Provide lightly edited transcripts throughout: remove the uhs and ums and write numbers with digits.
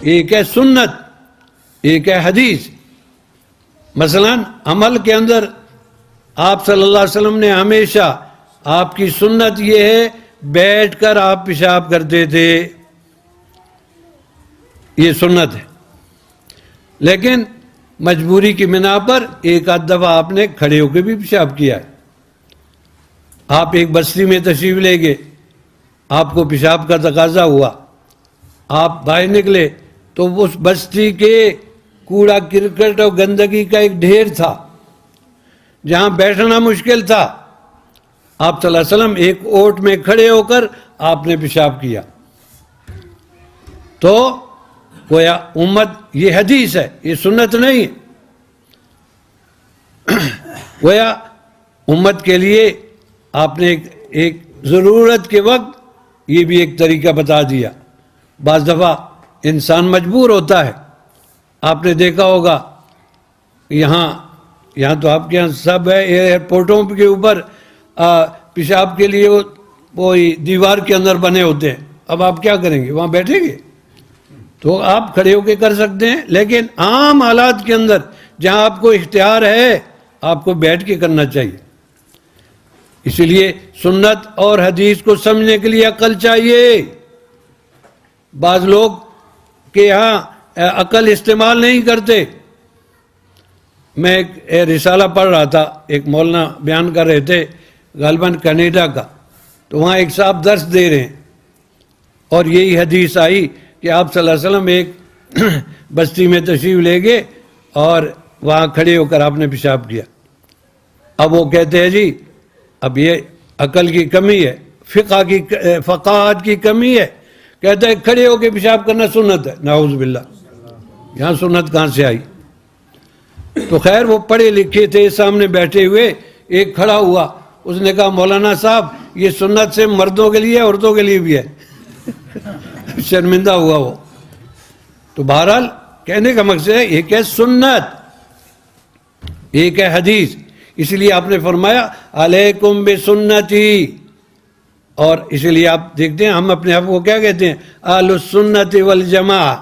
ایک ہے سنت، ایک ہے حدیث۔ مثلا عمل کے اندر آپ صلی اللہ علیہ وسلم نے ہمیشہ، آپ کی سنت یہ ہے بیٹھ کر آپ پیشاب کرتے تھے، یہ سنت ہے۔ لیکن مجبوری کی بنا پر ایک آدھ دفعہ آپ نے کھڑے ہو کے بھی پیشاب کیا ہے۔ آپ ایک بستی میں تشریف لے گئے، آپ کو پیشاب کا تقاضا ہوا، آپ باہر نکلے تو اس بستی کے کوڑا کرکٹ اور گندگی کا ایک ڈھیر تھا جہاں بیٹھنا مشکل تھا۔ آپ صلی اللہ علیہ وسلم ایک اوٹ میں کھڑے ہو کر آپ نے پیشاب کیا۔ تو گویا امت، یہ حدیث ہے، یہ سنت نہیں ہے۔ گویا امت کے لیے آپ نے ایک ضرورت کے وقت یہ بھی ایک طریقہ بتا دیا۔ بعض دفعہ انسان مجبور ہوتا ہے، آپ نے دیکھا ہوگا یہاں تو آپ کے یہاں سب ہے، ایئرپورٹوں کے اوپر پیشاب کے لیے وہ دیوار کے اندر بنے ہوتے ہیں۔ اب آپ کیا کریں گے؟ وہاں بیٹھیں گے؟ تو آپ کھڑے ہو کے کر سکتے ہیں، لیکن عام حالات کے اندر جہاں آپ کو اختیار ہے آپ کو بیٹھ کے کرنا چاہیے۔ اسی لیے سنت اور حدیث کو سمجھنے کے لیے عقل چاہیے۔ بعض لوگ کے یہاں عقل استعمال نہیں کرتے۔ میں ایک رسالہ پڑھ رہا تھا، ایک مولانا بیان کر رہے تھے غالباً کینیڈا کا، تو وہاں ایک صاحب درس دے رہے ہیں اور یہی حدیث آئی کہ آپ صلی اللہ علیہ وسلم ایک بستی میں تشریف لے گئے اور وہاں کھڑے ہو کر آپ نے پیشاب کیا۔ اب وہ کہتے ہیں جی اب یہ عقل کی کمی ہے، فقاہت کی کمی ہے، کہتا ہے کھڑے ہو کے پیشاب کرنا سنت ہے۔ نعوذ باللہ، یہاں سنت کہاں سے آئی؟ تو خیر وہ پڑھے لکھے تھے، سامنے بیٹھے ہوئے ایک کھڑا ہوا، اس نے کہا مولانا صاحب یہ سنت سے مردوں کے لیے عورتوں کے لیے بھی ہے۔ شرمندہ ہوا وہ۔ تو بہرحال کہنے کا مقصد ہے ایک ہے سنت، ایک ہے حدیث۔ اس لیے آپ نے فرمایا علیکم بسنتی، اور اسی لیے آپ دیکھتے ہیں ہم اپنے آپ کو کیا کہتے ہیں؟ اہل السنت والجماعہ،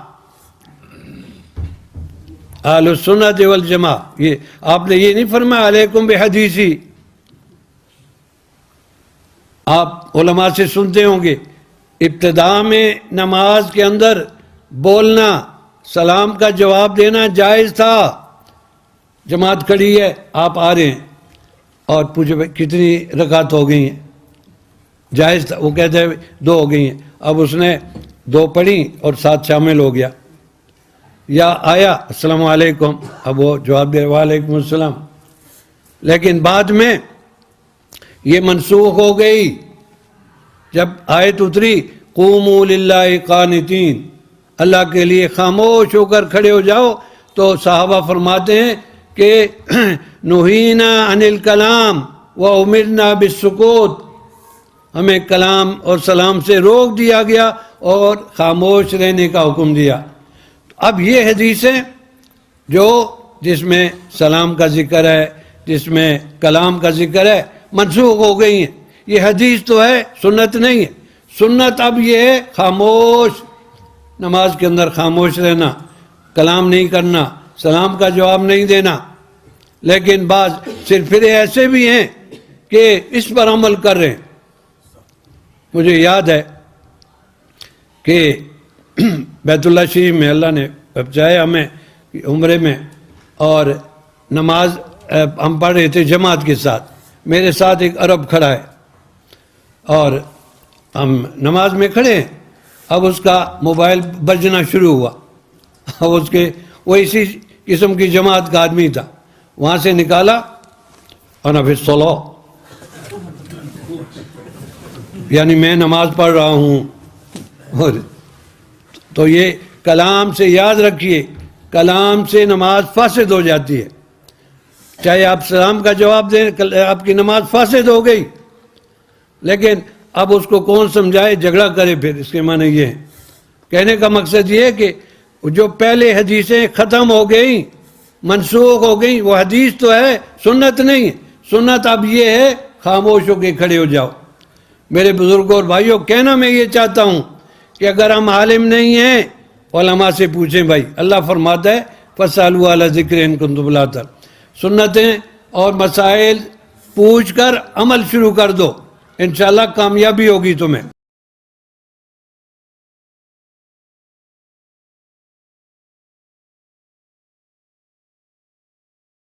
اہل السنت والجماعہ۔ یہ آپ نے یہ نہیں فرمایا علیکم بحدیثی۔ آپ علماء سے سنتے ہوں گے ابتداء میں نماز کے اندر بولنا، سلام کا جواب دینا جائز تھا۔ جماعت کھڑی ہے، آپ آ رہے ہیں اور پوچھے بھائی کتنی رکعت ہو گئی ہیں؟ جائز تھا۔ وہ کہتے ہیں 2 ہو گئی ہیں۔ اب اس نے 2 پڑھی اور 7 شامل ہو گیا، یا آیا السلام علیکم، اب وہ جواب دے وعلیکم السلام۔ لیکن بعد میں یہ منسوخ ہو گئی، جب آیت اتری قوموا للہ قانتین، اللہ کے لیے خاموش ہو کر کھڑے ہو جاؤ، تو صحابہ فرماتے ہیں کہ نہینا عن الکلام وامرنا بالسکوت، ہمیں کلام اور سلام سے روک دیا گیا اور خاموش رہنے کا حکم دیا۔ اب یہ حدیثیں جس میں سلام کا ذکر ہے، جس میں کلام کا ذکر ہے، منسوخ ہو گئی ہیں۔ یہ حدیث تو ہے، سنت نہیں ہے۔ سنت اب یہ ہے خاموش، نماز کے اندر خاموش رہنا، کلام نہیں کرنا، سلام کا جواب نہیں دینا۔ لیکن بعض صرف ایسے بھی ہیں کہ اس پر عمل کر رہے ہیں۔ مجھے یاد ہے کہ بیت اللہ شریف میں اللہ نے بچایا ہمیں عمرے میں، اور نماز ہم پڑھ رہے تھے جماعت کے ساتھ، میرے ساتھ ایک عرب کھڑا ہے اور ہم نماز میں کھڑے ہیں۔ اب اس کا موبائل بجنا شروع ہوا، اب وہ اسی قسم کی جماعت کا آدمی تھا، وہاں سے نکالا انا فی الصلاۃ، یعنی میں نماز پڑھ رہا ہوں۔ تو یہ کلام سے یاد رکھیے، کلام سے نماز فاسد ہو جاتی ہے۔ چاہے آپ سلام کا جواب دیں، آپ کی نماز فاسد ہو گئی، لیکن اب اس کو کون سمجھائے، جھگڑا کرے، پھر اس کے معنی یہ ہے۔ کہنے کا مقصد یہ ہے کہ جو پہلے حدیثیں ختم ہو گئیں، منسوخ ہو گئیں، وہ حدیث تو ہے، سنت نہیں ہے۔ سنت اب یہ ہے خاموش ہو کے کھڑے ہو جاؤ۔ میرے بزرگوں اور بھائیوں، کہنا میں یہ چاہتا ہوں کہ اگر ہم عالم نہیں ہیں علماء سے پوچھیں بھائی. اللہ فرماتا ہے فَاسْأَلُوا أَهْلَ الذِّكْرِ إِن كُنتُمْ لَا تَعْلَمُونَ. سنتیں اور مسائل پوچھ کر عمل شروع کر دو، انشاءاللہ کامیابی ہوگی تمہیں.